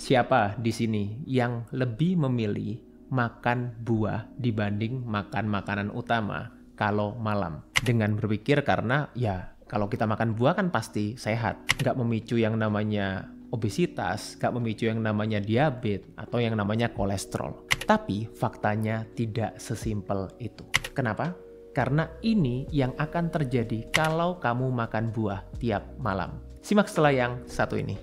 Siapa di sini yang lebih memilih makan buah dibanding makan makanan utama kalau malam? Dengan berpikir karena ya kalau kita makan buah kan pasti sehat, nggak memicu yang namanya obesitas, nggak memicu yang namanya diabetes atau yang namanya kolesterol. Tapi faktanya tidak sesimpel itu. Kenapa? Karena ini yang akan terjadi kalau kamu makan buah tiap malam. Simak setelah yang satu ini.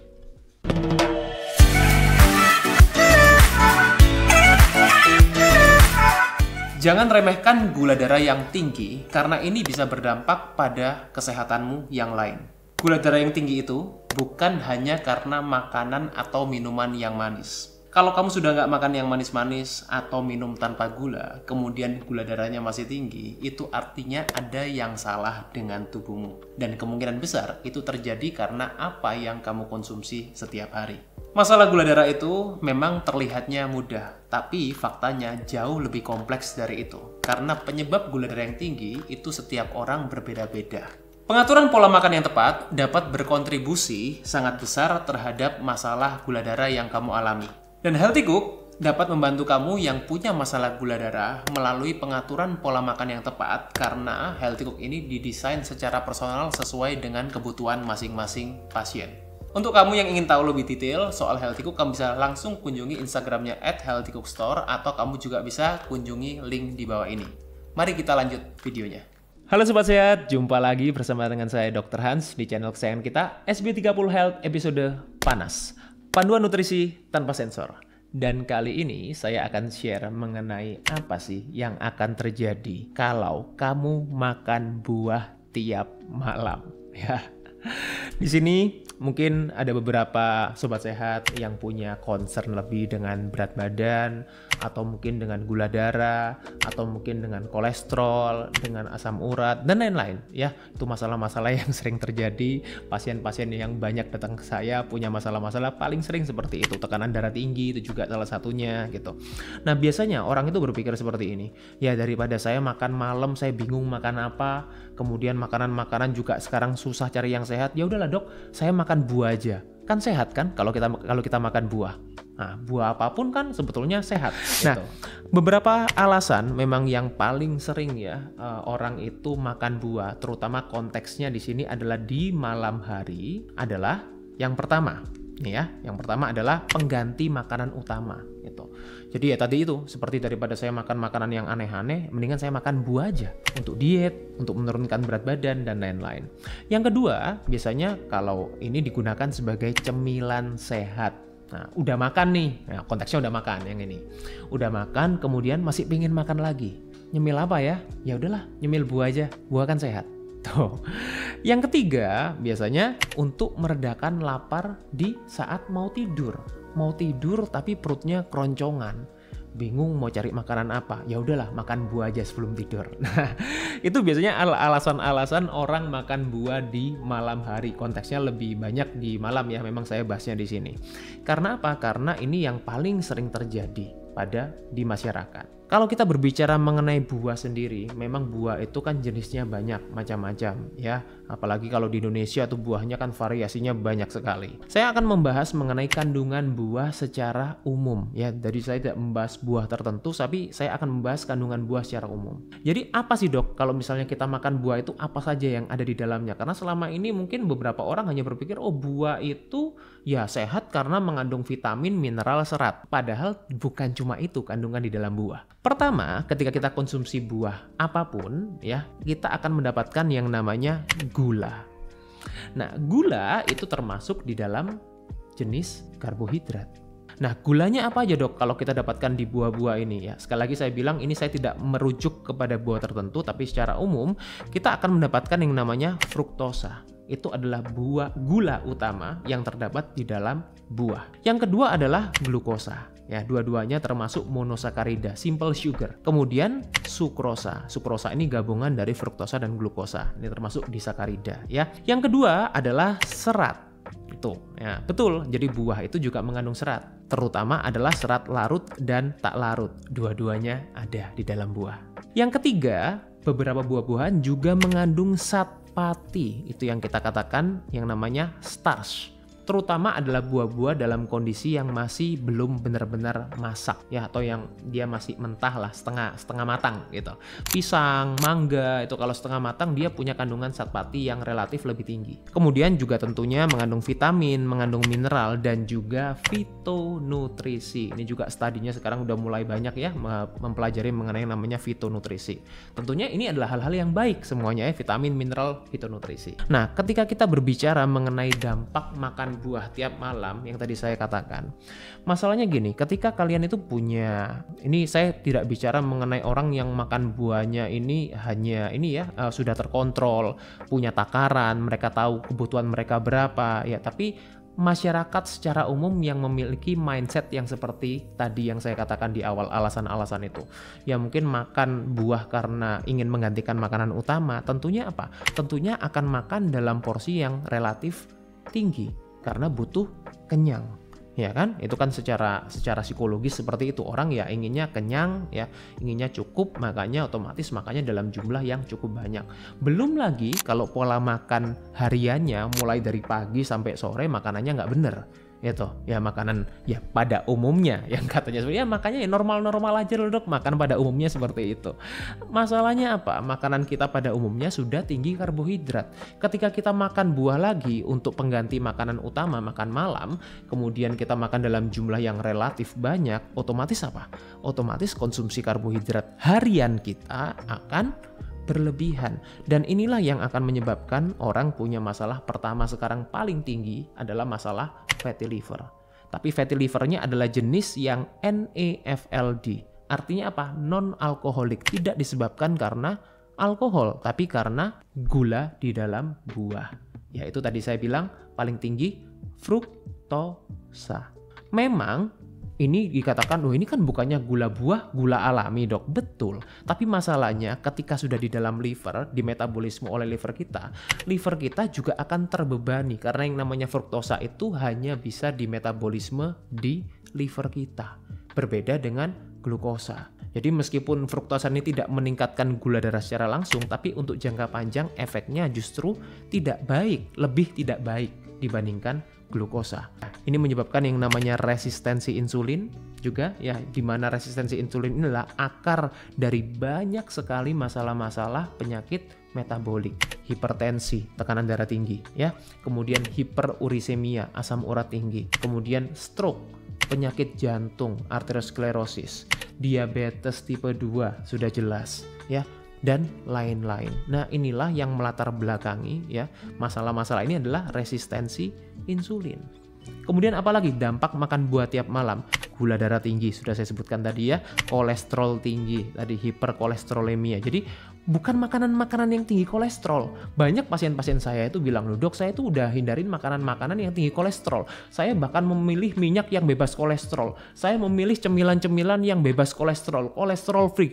Jangan remehkan gula darah yang tinggi karena ini bisa berdampak pada kesehatanmu yang lain. Gula darah yang tinggi itu bukan hanya karena makanan atau minuman yang manis. Kalau kamu sudah nggak makan yang manis-manis atau minum tanpa gula, kemudian gula darahnya masih tinggi, itu artinya ada yang salah dengan tubuhmu. Dan kemungkinan besar itu terjadi karena apa yang kamu konsumsi setiap hari. Masalah gula darah itu memang terlihatnya mudah, tapi faktanya jauh lebih kompleks dari itu. Karena penyebab gula darah yang tinggi itu setiap orang berbeda-beda. Pengaturan pola makan yang tepat dapat berkontribusi sangat besar terhadap masalah gula darah yang kamu alami. Dan Healthy Cook dapat membantu kamu yang punya masalah gula darah melalui pengaturan pola makan yang tepat karena Healthy Cook ini didesain secara personal sesuai dengan kebutuhan masing-masing pasien. Untuk kamu yang ingin tahu lebih detail soal Healthy Cook, kamu bisa langsung kunjungi Instagramnya @healthycookstore atau kamu juga bisa kunjungi link di bawah ini. Mari kita lanjut videonya. Halo Sobat Sehat, jumpa lagi bersama dengan saya Dr. Hans di channel kesayangan kita SB30 Health episode Panas, Panduan Nutrisi Tanpa Sensor. Dan kali ini saya akan share mengenai apa sih yang akan terjadi kalau kamu makan buah tiap malam. Ya. Di sini mungkin ada beberapa sobat sehat yang punya concern lebih dengan berat badan, atau mungkin dengan gula darah, atau mungkin dengan kolesterol, dengan asam urat, dan lain-lain. Ya, itu masalah-masalah yang sering terjadi. Pasien-pasien yang banyak datang ke saya punya masalah-masalah paling sering seperti itu. Tekanan darah tinggi itu juga salah satunya gitu. Nah, biasanya orang itu berpikir seperti ini. Ya, daripada saya makan malam, saya bingung makan apa. Kemudian makanan-makanan juga sekarang susah cari yang sehat. Ya udahlah dok, saya makan buah aja. Kan sehat kan kalau kita makan buah. Nah, buah apapun kan sebetulnya sehat. Nah, beberapa alasan memang yang paling sering ya orang itu makan buah, terutama konteksnya di sini adalah di malam hari, adalah yang pertama. Nih ya, yang pertama adalah pengganti makanan utama gitu. Jadi ya tadi itu, seperti daripada saya makan makanan yang aneh-aneh, mendingan saya makan buah aja untuk diet, untuk menurunkan berat badan dan lain-lain. Yang kedua, biasanya kalau ini digunakan sebagai cemilan sehat. Nah, udah makan nih, nah, konteksnya udah makan yang ini. Udah makan, kemudian masih pingin makan lagi. Nyemil apa ya? Ya udahlah, nyemil buah aja. Buah kan sehat. Tuh. Yang ketiga, biasanya untuk meredakan lapar di saat mau tidur. Mau tidur tapi perutnya keroncongan. Bingung mau cari makanan apa. Ya udahlah, makan buah aja sebelum tidur. Nah, itu biasanya alasan-alasan orang makan buah di malam hari. Konteksnya lebih banyak di malam ya, memang saya bahasnya di sini. Karena apa? Karena ini yang paling sering terjadi di masyarakat. Kalau kita berbicara mengenai buah sendiri, memang buah itu kan jenisnya banyak, macam-macam ya. Apalagi kalau di Indonesia tuh buahnya kan variasinya banyak sekali. Saya akan membahas mengenai kandungan buah secara umum ya. Jadi saya tidak membahas buah tertentu, tapi saya akan membahas kandungan buah secara umum. Jadi apa sih dok kalau misalnya kita makan buah itu apa saja yang ada di dalamnya? Karena selama ini mungkin beberapa orang hanya berpikir oh buah itu ya sehat karena mengandung vitamin, mineral, serat. Padahal bukan cuma itu kandungan di dalam buah. Pertama, ketika kita konsumsi buah apapun ya, kita akan mendapatkan yang namanya gula. Nah, gula itu termasuk di dalam jenis karbohidrat. Nah, gulanya apa aja dok kalau kita dapatkan di buah-buah ini ya? Sekali lagi saya bilang ini saya tidak merujuk kepada buah tertentu, tapi secara umum kita akan mendapatkan yang namanya fruktosa. Itu adalah gula utama yang terdapat di dalam buah. Yang kedua adalah glukosa. Ya, dua-duanya termasuk monosakarida, simple sugar. Kemudian sukrosa. Sukrosa ini gabungan dari fruktosa dan glukosa. Ini termasuk disakarida ya. Yang kedua adalah serat. Itu ya, betul. Jadi buah itu juga mengandung serat. Terutama adalah serat larut dan tak larut. Dua-duanya ada di dalam buah. Yang ketiga, beberapa buah-buahan juga mengandung zat pati. Itu yang kita katakan yang namanya starch. terutama adalah buah-buah dalam kondisi yang masih belum benar-benar masak ya, atau yang dia masih mentah lah, setengah matang gitu. Pisang, mangga itu kalau setengah matang dia punya kandungan zat pati yang relatif lebih tinggi. Kemudian juga tentunya mengandung vitamin, mengandung mineral dan juga fitonutrisi. Ini juga studinya sekarang udah mulai banyak ya mempelajari mengenai yang namanya fitonutrisi. Tentunya ini adalah hal-hal yang baik semuanya ya, vitamin, mineral, fitonutrisi. Nah, ketika kita berbicara mengenai dampak makan buah tiap malam yang tadi saya katakan, masalahnya gini, ketika kalian itu punya, ini saya tidak bicara mengenai orang yang makan buahnya ini hanya ini ya sudah terkontrol, punya takaran, mereka tahu kebutuhan mereka berapa ya, tapi masyarakat secara umum yang memiliki mindset yang seperti tadi yang saya katakan di awal, alasan-alasan itu ya, mungkin makan buah karena ingin menggantikan makanan utama, tentunya apa? Tentunya akan makan dalam porsi yang relatif tinggi karena butuh kenyang, ya kan? Itu kan secara psikologis seperti itu, orang ya inginnya kenyang ya, inginnya cukup, makanya otomatis makannya dalam jumlah yang cukup banyak. Belum lagi kalau pola makan hariannya mulai dari pagi sampai sore makanannya nggak bener itu ya, makanan ya pada umumnya yang katanya sebenarnya makanya ya normal-normal aja loh dok, makan pada umumnya seperti itu. Masalahnya apa? Makanan kita pada umumnya sudah tinggi karbohidrat. Ketika kita makan buah lagi untuk pengganti makanan utama, makan malam, kemudian kita makan dalam jumlah yang relatif banyak, otomatis apa? Otomatis konsumsi karbohidrat harian kita akan berlebihan, dan inilah yang akan menyebabkan orang punya masalah pertama sekarang paling tinggi adalah masalah fatty liver. Tapi fatty livernya adalah jenis yang NAFLD, artinya apa? Non-alkoholik, tidak disebabkan karena alkohol tapi karena gula di dalam buah. Ya itu tadi saya bilang paling tinggi fruktosa. Memang ini dikatakan, oh ini kan bukannya gula buah, gula alami dok. Betul, tapi masalahnya ketika sudah di dalam liver, di metabolisme oleh liver kita juga akan terbebani. Karena yang namanya fruktosa itu hanya bisa di metabolisme di liver kita. Berbeda dengan glukosa. Jadi meskipun fruktosa ini tidak meningkatkan gula darah secara langsung, tapi untuk jangka panjang efeknya justru tidak baik, lebih tidak baik dibandingkan glukosa. Ini menyebabkan yang namanya resistensi insulin juga ya, di mana resistensi insulin inilah akar dari banyak sekali masalah-masalah penyakit metabolik, hipertensi, tekanan darah tinggi ya, kemudian hiperurisemia, asam urat tinggi, kemudian stroke, penyakit jantung, arteriosklerosis, diabetes tipe 2 sudah jelas ya, dan lain-lain. Nah, inilah yang melatar belakangi ya masalah-masalah ini adalah resistensi insulin. Kemudian apalagi dampak makan buah tiap malam? Gula darah tinggi sudah saya sebutkan tadi ya, kolesterol tinggi tadi, hiperkolesterolemia. Jadi bukan makanan-makanan yang tinggi kolesterol. Banyak pasien-pasien saya itu bilang, loh dok, saya itu udah hindarin makanan-makanan yang tinggi kolesterol. Saya bahkan memilih minyak yang bebas kolesterol. Saya memilih cemilan-cemilan yang bebas kolesterol, kolesterol free.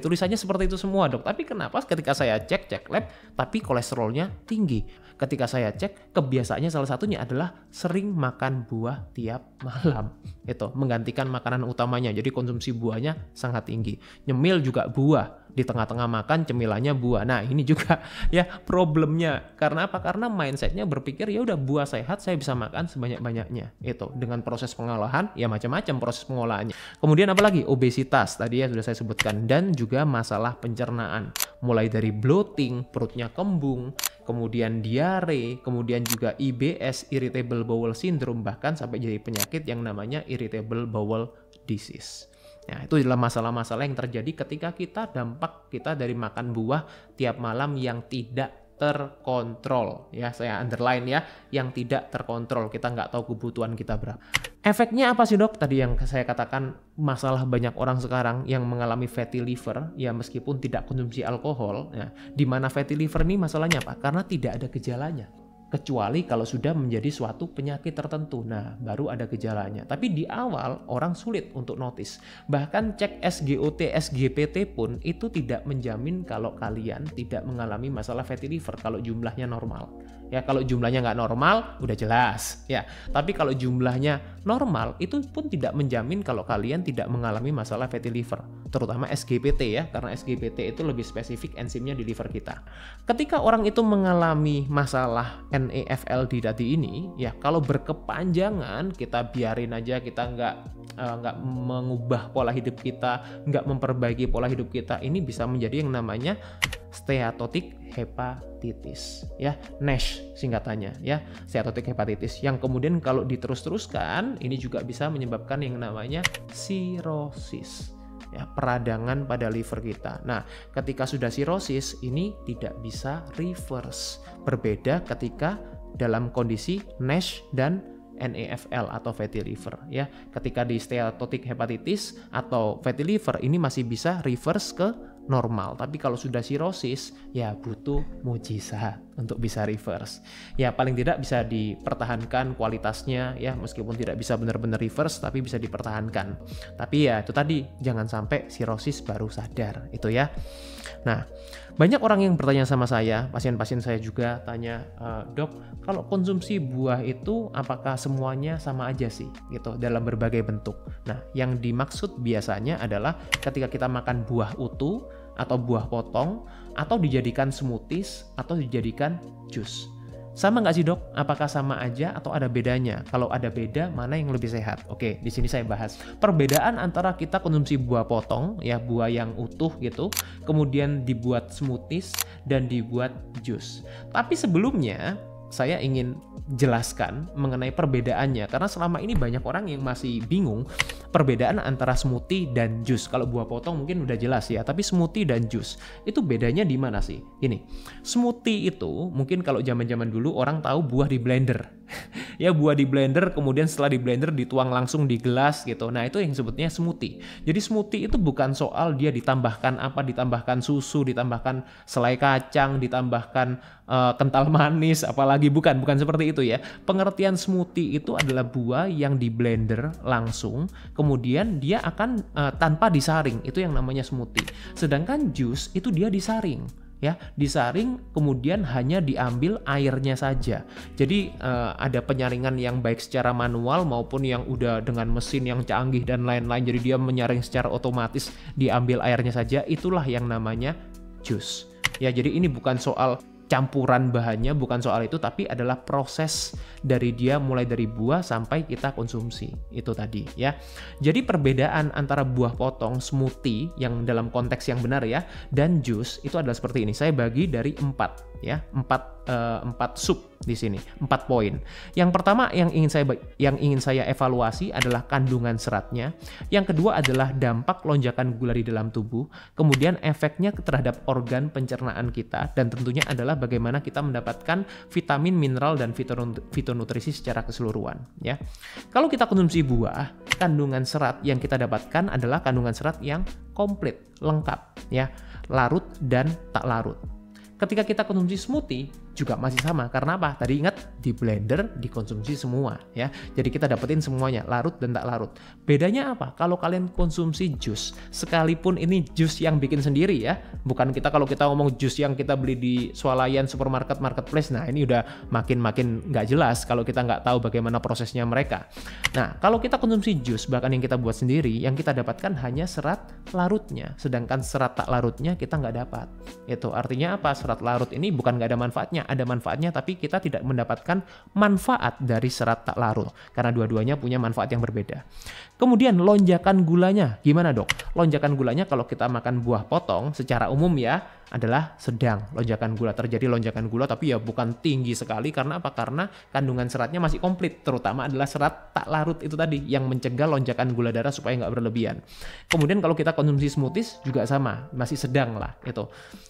Tulisannya seperti itu semua dok. Tapi kenapa ketika saya cek lab, tapi kolesterolnya tinggi? Ketika saya cek, kebiasaannya salah satunya adalah sering makan buah tiap malam. Itu menggantikan makanan utamanya. Jadi konsumsi buahnya sangat tinggi. Nyemil juga buah. Di tengah-tengah makan cemilannya buah. Nah, ini juga ya problemnya. Karena apa? Karena mindsetnya berpikir ya udah buah sehat, saya bisa makan sebanyak-banyaknya. Itu dengan proses pengolahan ya macam-macam proses pengolahannya. Kemudian apalagi? Obesitas tadi ya sudah saya sebutkan, dan juga masalah pencernaan. Mulai dari bloating, perutnya kembung, kemudian diare, kemudian juga IBS, irritable bowel syndrome, bahkan sampai jadi penyakit yang namanya irritable bowel disease. Nah, itu adalah masalah-masalah yang terjadi ketika dampak kita dari makan buah tiap malam yang tidak terkontrol. Ya, saya underline ya, yang tidak terkontrol. Kita nggak tahu kebutuhan kita berapa. Efeknya apa sih dok? Tadi yang saya katakan masalah banyak orang sekarang yang mengalami fatty liver, ya meskipun tidak konsumsi alkohol. Ya, di mana fatty liver ini masalahnya apa? Karena tidak ada gejalanya. Kecuali kalau sudah menjadi suatu penyakit tertentu, nah baru ada gejalanya. Tapi di awal orang sulit untuk notice. Bahkan cek SGOT, SGPT pun itu tidak menjamin kalau kalian tidak mengalami masalah fatty liver kalau jumlahnya normal. Ya, kalau jumlahnya nggak normal, udah jelas. Ya, tapi kalau jumlahnya normal, itu pun tidak menjamin kalau kalian tidak mengalami masalah fatty liver, terutama SGPT ya, karena SGPT itu lebih spesifik enzimnya di liver kita. Ketika orang itu mengalami masalah NEFL di tadi ini, ya kalau berkepanjangan kita biarin aja, kita nggak mengubah pola hidup kita, nggak memperbaiki pola hidup kita, ini bisa menjadi yang namanya steatotic hepatitis, ya, NASH singkatannya, ya, steatotic hepatitis, yang kemudian kalau diterus-teruskan ini juga bisa menyebabkan yang namanya sirosis, ya, peradangan pada liver kita. Nah, ketika sudah sirosis ini tidak bisa reverse. Berbeda ketika dalam kondisi NASH dan NEFL atau fatty liver, ya. Ketika di steatotic hepatitis atau fatty liver ini masih bisa reverse ke normal, tapi kalau sudah sirosis ya butuh mujizat untuk bisa reverse. Ya paling tidak bisa dipertahankan kualitasnya, ya meskipun tidak bisa benar-benar reverse tapi bisa dipertahankan. Tapi ya itu tadi, jangan sampai sirosis baru sadar, itu ya. Nah, banyak orang yang bertanya sama saya, pasien-pasien saya juga tanya, "Dok, kalau konsumsi buah itu apakah semuanya sama aja sih?" gitu, dalam berbagai bentuk. Nah, yang dimaksud biasanya adalah ketika kita makan buah utuh atau buah potong, atau dijadikan smoothies, atau dijadikan jus. Sama nggak sih dok? Apakah sama aja atau ada bedanya? Kalau ada beda, mana yang lebih sehat? Oke, di sini saya bahas perbedaan antara kita konsumsi buah potong, ya buah yang utuh gitu, kemudian dibuat smoothies dan dibuat jus. Tapi sebelumnya saya ingin jelaskan mengenai perbedaannya, karena selama ini banyak orang yang masih bingung perbedaan antara smoothie dan jus. Kalau buah potong mungkin udah jelas ya, tapi smoothie dan jus itu bedanya di mana sih? Ini smoothie itu mungkin kalau zaman-zaman dulu orang tahu buah di blender. Ya buah di blender, kemudian setelah di blender dituang langsung di gelas gitu. Nah itu yang sebutnya smoothie. Jadi smoothie itu bukan soal dia ditambahkan apa, ditambahkan susu, ditambahkan selai kacang, ditambahkan kental manis, apalagi bukan seperti itu ya. Pengertian smoothie itu adalah buah yang di blender langsung, kemudian dia akan tanpa disaring, itu yang namanya smoothie. Sedangkan jus itu dia disaring. Ya, disaring kemudian hanya diambil airnya saja. Jadi ada penyaringan yang baik secara manual maupun yang udah dengan mesin yang canggih dan lain-lain. Jadi dia menyaring secara otomatis, diambil airnya saja. Itulah yang namanya jus. Ya, jadi ini bukan soal campuran bahannya, bukan soal itu, tapi adalah proses dari dia mulai dari buah sampai kita konsumsi, itu tadi ya. Jadi perbedaan antara buah potong, smoothie yang dalam konteks yang benar ya, dan jus itu adalah seperti ini. Saya bagi dari 4 ya, 4 sub di sini, 4 poin. Yang pertama yang ingin saya evaluasi adalah kandungan seratnya. Yang kedua adalah dampak lonjakan gula di dalam tubuh, kemudian efeknya terhadap organ pencernaan kita, dan tentunya adalah bagaimana kita mendapatkan vitamin, mineral, dan fitonutrisi secara keseluruhan ya. Kalau kita konsumsi buah, kandungan serat yang kita dapatkan adalah kandungan serat yang komplit, lengkap ya, larut dan tak larut. Ketika kita konsumsi smoothie juga masih sama, karena apa? Tadi ingat di blender dikonsumsi semua ya. Jadi kita dapetin semuanya, larut dan tak larut. Bedanya apa? Kalau kalian konsumsi jus, sekalipun ini jus yang bikin sendiri ya, bukan kalau kita ngomong jus yang kita beli di swalayan, supermarket, marketplace, nah ini udah makin nggak jelas kalau kita nggak tahu bagaimana prosesnya mereka. Nah, kalau kita konsumsi jus, bahkan yang kita buat sendiri, yang kita dapatkan hanya serat larutnya, sedangkan serat tak larutnya kita nggak dapat. Itu artinya apa? Serat larut ini bukan nggak ada manfaatnya, ada manfaatnya, tapi kita tidak mendapatkan manfaat dari serat tak larut, karena dua-duanya punya manfaat yang berbeda. Kemudian lonjakan gulanya, gimana dok? Lonjakan gulanya kalau kita makan buah potong secara umum ya, adalah sedang lonjakan gula. Terjadi lonjakan gula tapi ya bukan tinggi sekali, karena apa? Karena kandungan seratnya masih komplit, terutama adalah serat tak larut itu tadi yang mencegah lonjakan gula darah supaya nggak berlebihan. Kemudian kalau kita konsumsi smoothies juga sama, masih sedang lah itu.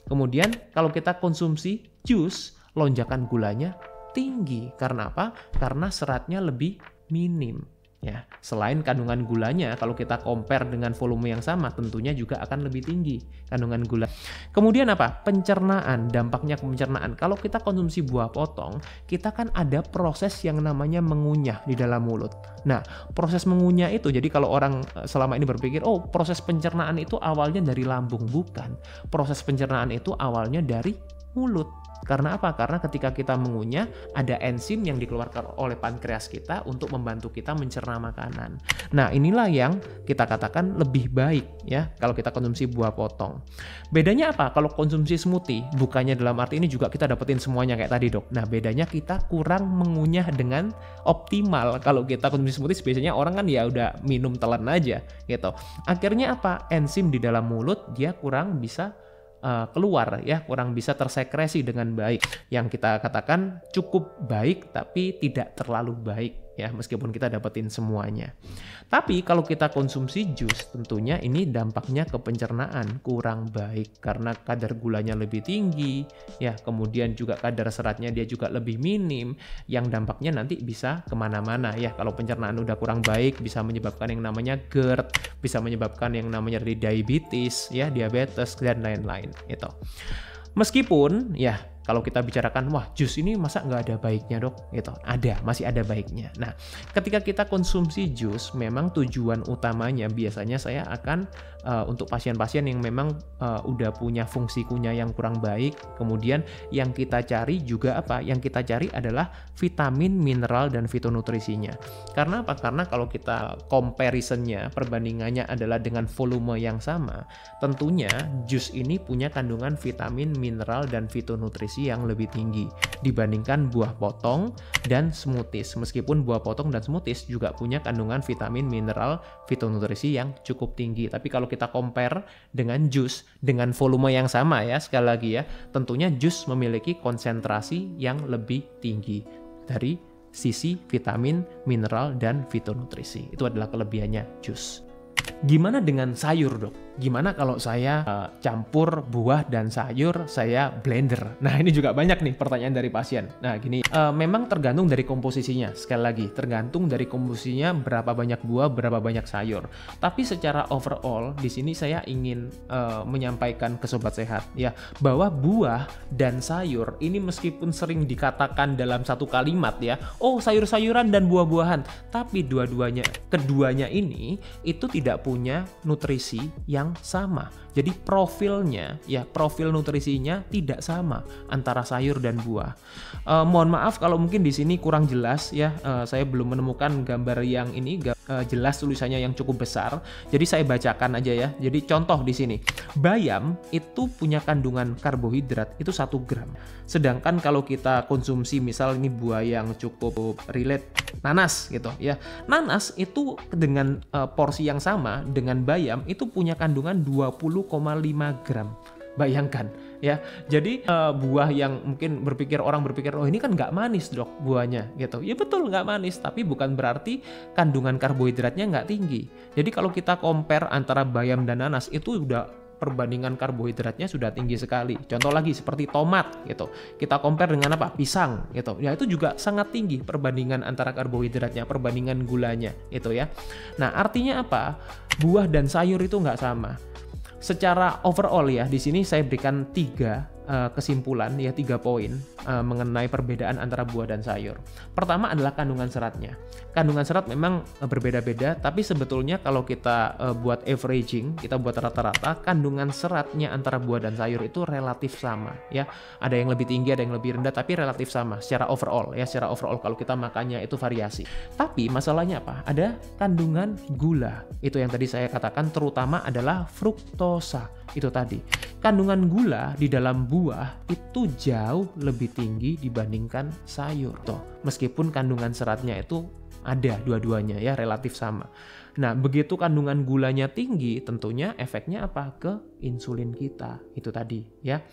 Kemudian kalau kita konsumsi jus, lonjakan gulanya tinggi. Karena apa? Karena seratnya lebih minim. Ya, selain kandungan gulanya, kalau kita compare dengan volume yang sama, tentunya juga akan lebih tinggi kandungan gula. Kemudian apa? Pencernaan, dampaknya ke pencernaan. Kalau kita konsumsi buah potong, kita kan ada proses yang namanya mengunyah di dalam mulut. Nah, proses mengunyah itu, jadi kalau orang selama ini berpikir, oh proses pencernaan itu awalnya dari lambung. Bukan. Proses pencernaan itu awalnya dari mulut. Karena apa? Karena ketika kita mengunyah, ada enzim yang dikeluarkan oleh pankreas kita untuk membantu kita mencerna makanan. Nah, inilah yang kita katakan lebih baik ya kalau kita konsumsi buah potong. Bedanya apa? Kalau konsumsi smoothie, bukannya dalam arti ini juga kita dapetin semuanya kayak tadi, Dok. Nah, bedanya kita kurang mengunyah dengan optimal. Kalau kita konsumsi smoothie biasanya orang kan ya udah minum telan aja gitu. Akhirnya apa? Enzim di dalam mulut dia kurang bisa keluar ya, kurang bisa tersekresi dengan baik. Yang kita katakan cukup baik tapi tidak terlalu baik ya, meskipun kita dapetin semuanya. Tapi kalau kita konsumsi jus, tentunya ini dampaknya ke pencernaan kurang baik karena kadar gulanya lebih tinggi ya, kemudian juga kadar seratnya dia juga lebih minim, yang dampaknya nanti bisa kemana-mana ya. Kalau pencernaan udah kurang baik bisa menyebabkan yang namanya GERD, bisa menyebabkan yang namanya diabetes ya, diabetes dan lain-lain itu. Meskipun ya kalau kita bicarakan, wah jus ini masa nggak ada baiknya, Dok? Gitu. Ada, masih ada baiknya. Nah, ketika kita konsumsi jus, memang tujuan utamanya biasanya saya akan untuk pasien-pasien yang memang udah punya fungsi kunyah yang kurang baik, kemudian yang kita cari juga apa? Yang kita cari adalah vitamin, mineral, dan fitonutrisinya. Karena apa? Karena kalau kita comparisonnya, perbandingannya adalah dengan volume yang sama, tentunya jus ini punya kandungan vitamin, mineral, dan fitonutrisi yang lebih tinggi dibandingkan buah potong dan smoothies. Meskipun buah potong dan smoothies juga punya kandungan vitamin, mineral, fitonutrisi yang cukup tinggi. Tapi kalau kita compare dengan jus dengan volume yang sama ya, sekali lagi ya, tentunya jus memiliki konsentrasi yang lebih tinggi dari sisi vitamin, mineral, dan fitonutrisi. Itu adalah kelebihannya jus. Gimana dengan sayur, Dok? Gimana kalau saya campur buah dan sayur, saya blender? Nah, ini juga banyak nih pertanyaan dari pasien. Nah, gini, memang tergantung dari komposisinya. Sekali lagi, tergantung dari komposisinya berapa banyak buah, berapa banyak sayur. Tapi secara overall, di sini saya ingin menyampaikan ke Sobat Sehat ya, bahwa buah dan sayur ini meskipun sering dikatakan dalam satu kalimat ya, oh sayur-sayuran dan buah-buahan, tapi keduanya ini itu tidak punya nutrisi yang sama. Jadi profilnya ya, profil nutrisinya tidak sama antara sayur dan buah. Mohon maaf kalau mungkin di sini kurang jelas ya, saya belum menemukan gambar yang ini jelas tulisannya yang cukup besar. Jadi saya bacakan aja ya. Jadi contoh di sini, bayam itu punya kandungan karbohidrat itu 1 gram. Sedangkan kalau kita konsumsi misal ini buah yang cukup relate, nanas gitu ya. Nanas itu dengan porsi yang sama dengan bayam itu punya kandungan 20,5 gram. Bayangkan ya. Jadi buah yang mungkin orang berpikir oh ini kan nggak manis, Dok, buahnya gitu. Ya betul nggak manis, tapi bukan berarti kandungan karbohidratnya nggak tinggi. Jadi kalau kita compare antara bayam dan nanas itu udah perbandingan karbohidratnya sudah tinggi sekali. Contoh lagi seperti tomat gitu. Kita compare dengan apa? Pisang gitu. Ya itu juga sangat tinggi perbandingan antara karbohidratnya, perbandingan gulanya itu ya. Nah, artinya apa? Buah dan sayur itu nggak sama. Secara overall ya, di sini saya berikan 3 kesimpulan ya, 3 poin mengenai perbedaan antara buah dan sayur. Pertama adalah kandungan seratnya. Kandungan serat memang berbeda-beda, tapi sebetulnya kalau kita buat averaging, kita buat rata-rata, kandungan seratnya antara buah dan sayur itu relatif sama ya. Ada yang lebih tinggi, ada yang lebih rendah, tapi relatif sama secara overall ya. Secara overall kalau kita makannya itu variasi. Tapi masalahnya apa? Ada kandungan gula. Itu yang tadi saya katakan, terutama adalah fruktosa. Itu tadi. Kandungan gula di dalam buah itu jauh lebih tinggi dibandingkan sayur. Tuh, meskipun kandungan seratnya itu ada dua-duanya ya, relatif sama. Nah, begitu kandungan gulanya tinggi, tentunya efeknya apa? Ke insulin kita, itu tadi ya.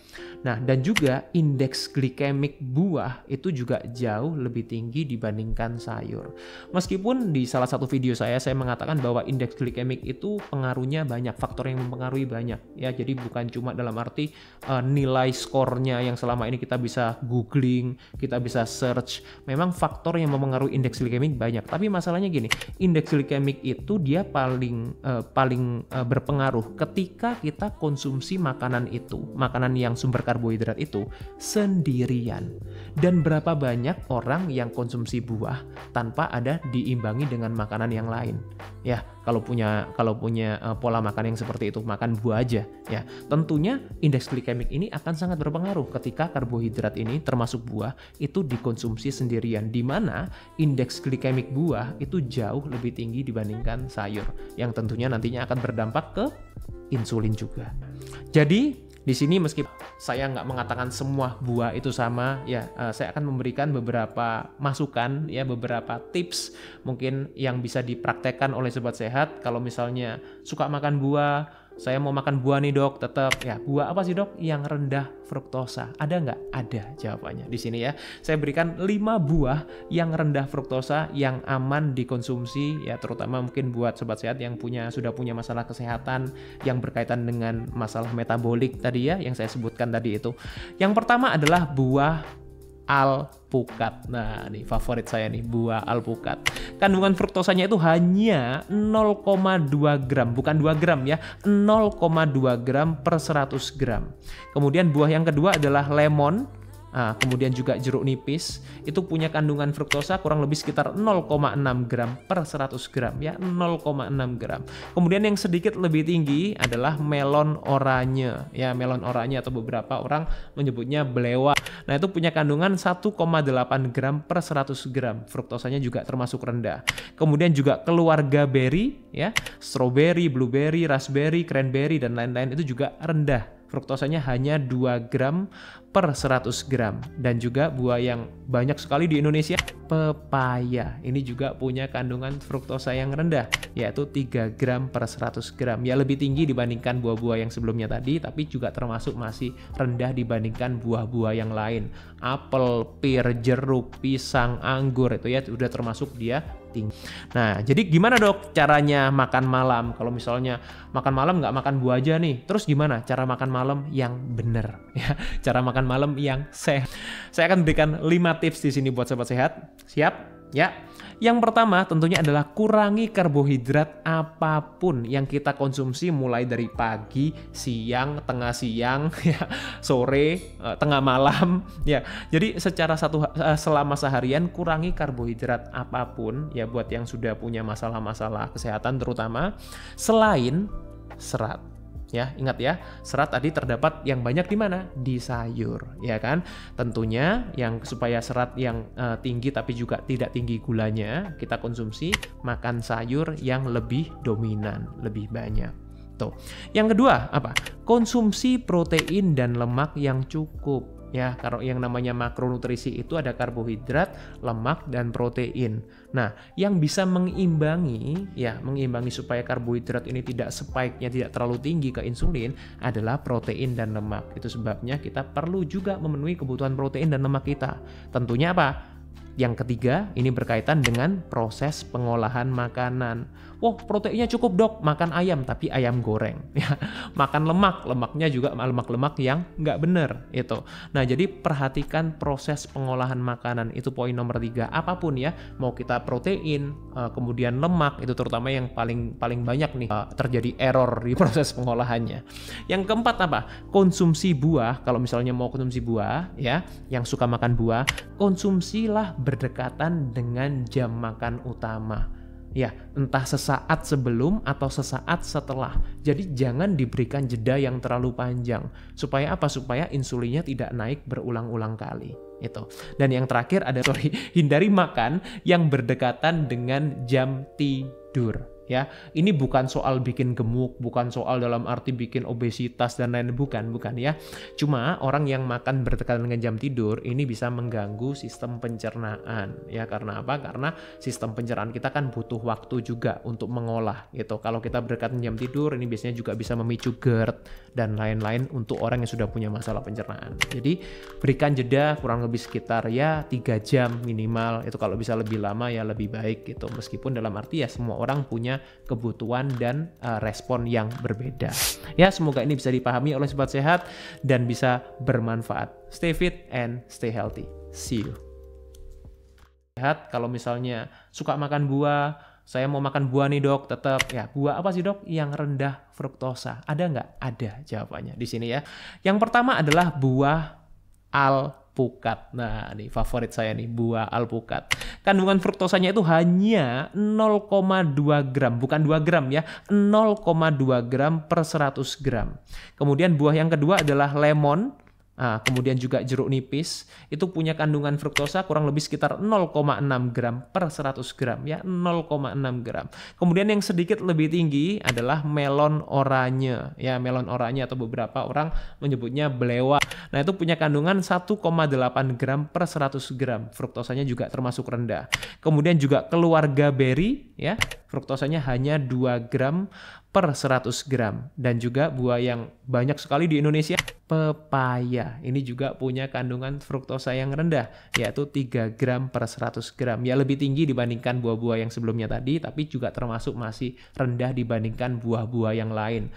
Nah, dan juga indeks glikemik buah itu juga jauh lebih tinggi dibandingkan sayur. Meskipun di salah satu video saya mengatakan bahwa indeks glikemik itu pengaruhnya banyak, faktor yang mempengaruhi banyak ya. Jadi bukan cuma dalam arti nilai skornya yang selama ini kita bisa googling, kita bisa search. Memang faktor yang mempengaruhi indeks glikemik banyak. Tapi masalahnya gini, indeks glikemik itu dia paling berpengaruh ketika kita konsumsi makanan yang sumber karbohidrat itu sendirian. Dan berapa banyak orang yang konsumsi buah tanpa ada diimbangi dengan makanan yang lain. ya kalau punya pola makan yang seperti itu, makan buah aja ya. Tentunya indeks glikemik ini akan sangat berpengaruh ketika karbohidrat ini termasuk buah itu dikonsumsi sendirian, di mana indeks glikemik buah itu jauh lebih tinggi dibandingkan sayur, yang tentunya nantinya akan berdampak ke insulin juga. Jadi di sini meskipun saya nggak mengatakan semua buah itu sama, ya saya akan memberikan beberapa masukan, ya beberapa tips mungkin yang bisa dipraktekkan oleh sobat sehat. Kalau misalnya suka makan buah, saya mau makan buah nih dok, tetap ya buah apa sih dok yang rendah fruktosa? Ada nggak? Ada jawabannya di sini ya. Saya berikan 5 buah yang rendah fruktosa yang aman dikonsumsi, ya terutama mungkin buat sobat sehat yang sudah punya masalah kesehatan yang berkaitan dengan masalah metabolik tadi ya, yang saya sebutkan tadi itu. Yang pertama adalah buah alpukat. Nah, ini favorit saya nih, buah alpukat. Kandungan fruktosanya itu hanya 0,2 gram, bukan 2 gram ya, 0,2 gram per 100 gram. Kemudian buah yang kedua adalah lemon. Kemudian juga jeruk nipis, itu punya kandungan fruktosa kurang lebih sekitar 0,6 gram per 100 gram ya, 0,6 gram. Kemudian yang sedikit lebih tinggi adalah melon oranye ya, melon oranye atau beberapa orang menyebutnya belewa. Nah, itu punya kandungan 1,8 gram per 100 gram. Fruktosanya juga termasuk rendah. Kemudian juga keluarga berry ya, strawberry, blueberry, raspberry, cranberry dan lain-lain itu juga rendah. Fruktosanya hanya 2 gram per 100 gram. Dan juga buah yang banyak sekali di Indonesia, pepaya. Ini juga punya kandungan fruktosa yang rendah, yaitu 3 gram per 100 gram. Ya lebih tinggi dibandingkan buah-buah yang sebelumnya tadi, tapi juga termasuk masih rendah dibandingkan buah-buah yang lain. Apel, pir, jeruk, pisang, anggur itu ya udah termasuk dia tinggi. Nah, jadi gimana dok caranya makan malam? Kalau misalnya makan malam nggak makan buah aja nih, terus gimana cara makan malam yang benar? Ya, cara makan malam yang sehat. Saya akan berikan 5 tips di sini buat sobat sehat. Siap? Ya. Yang pertama tentunya adalah kurangi karbohidrat apapun yang kita konsumsi mulai dari pagi, siang, tengah siang, ya, sore, tengah malam, ya. Jadi selama seharian kurangi karbohidrat apapun ya buat yang sudah punya masalah-masalah kesehatan terutama selain serat. Ya, ingat ya, serat tadi terdapat yang banyak di mana? Di sayur, ya kan? Tentunya yang supaya serat yang tinggi tapi juga tidak tinggi gulanya, kita konsumsi makan sayur yang lebih dominan, lebih banyak. Tuh. Yang kedua, apa? Konsumsi protein dan lemak yang cukup. Ya, kalau yang namanya makronutrisi itu ada karbohidrat, lemak, dan protein. Nah, yang bisa mengimbangi supaya karbohidrat ini tidak spike-nya tidak terlalu tinggi ke insulin adalah protein dan lemak. Itu sebabnya kita perlu juga memenuhi kebutuhan protein dan lemak kita. Tentunya apa? Yang ketiga, ini berkaitan dengan proses pengolahan makanan. Wah, proteinnya cukup dok, makan ayam, tapi ayam goreng. Ya, makan lemak, lemaknya juga lemak-lemak yang nggak bener itu. Nah, jadi perhatikan proses pengolahan makanan, itu poin nomor 3. Apapun ya, mau kita protein, kemudian lemak, itu terutama yang paling banyak nih terjadi error di proses pengolahannya. Yang keempat apa? Konsumsi buah. Kalau misalnya mau konsumsi buah, ya, yang suka makan buah, konsumsilah berdekatan dengan jam makan utama. Ya, entah sesaat sebelum atau sesaat setelah. Jadi jangan diberikan jeda yang terlalu panjang. Supaya apa? Supaya insulinnya tidak naik berulang-ulang kali. Itu. Dan yang terakhir hindari makan yang berdekatan dengan jam tidur. Ya, ini bukan soal bikin gemuk, bukan soal dalam arti bikin obesitas dan lain, bukan ya. Cuma orang yang makan berdekatan dengan jam tidur ini bisa mengganggu sistem pencernaan. Ya, karena apa? Karena sistem pencernaan kita kan butuh waktu juga untuk mengolah gitu. Kalau kita berdekatan jam tidur ini biasanya juga bisa memicu GERD dan lain-lain untuk orang yang sudah punya masalah pencernaan. Jadi berikan jeda kurang lebih sekitar ya 3 jam minimal. Itu kalau bisa lebih lama ya lebih baik gitu. Meskipun dalam arti ya semua orang punya kebutuhan dan respon yang berbeda. Ya, semoga ini bisa dipahami oleh sobat sehat dan bisa bermanfaat. Stay fit and stay healthy. See you. Sehat, kalau misalnya suka makan buah, saya mau makan buah nih dok, tetap ya buah apa sih dok yang rendah fruktosa? Ada nggak? Ada jawabannya di sini ya. Yang pertama adalah buah alpukat. alpukat. Nah, ini favorit saya nih, buah alpukat. Kandungan fruktosanya itu hanya 0,2 gram, bukan 2 gram ya, 0,2 gram per 100 gram. Kemudian buah yang kedua adalah lemon. Nah, kemudian juga jeruk nipis, itu punya kandungan fruktosa kurang lebih sekitar 0,6 gram per 100 gram ya, 0,6 gram. Kemudian yang sedikit lebih tinggi adalah melon oranye ya, melon oranye atau beberapa orang menyebutnya belewa. Nah, itu punya kandungan 1,8 gram per 100 gram. Fruktosanya juga termasuk rendah. Kemudian juga keluarga berry ya, fruktosanya hanya 2 gram per 100 gram. Dan juga buah yang banyak sekali di Indonesia, pepaya. Ini juga punya kandungan fruktosa yang rendah, yaitu 3 gram per 100 gram. Ya, lebih tinggi dibandingkan buah-buah yang sebelumnya tadi, tapi juga termasuk masih rendah dibandingkan buah-buah yang lain.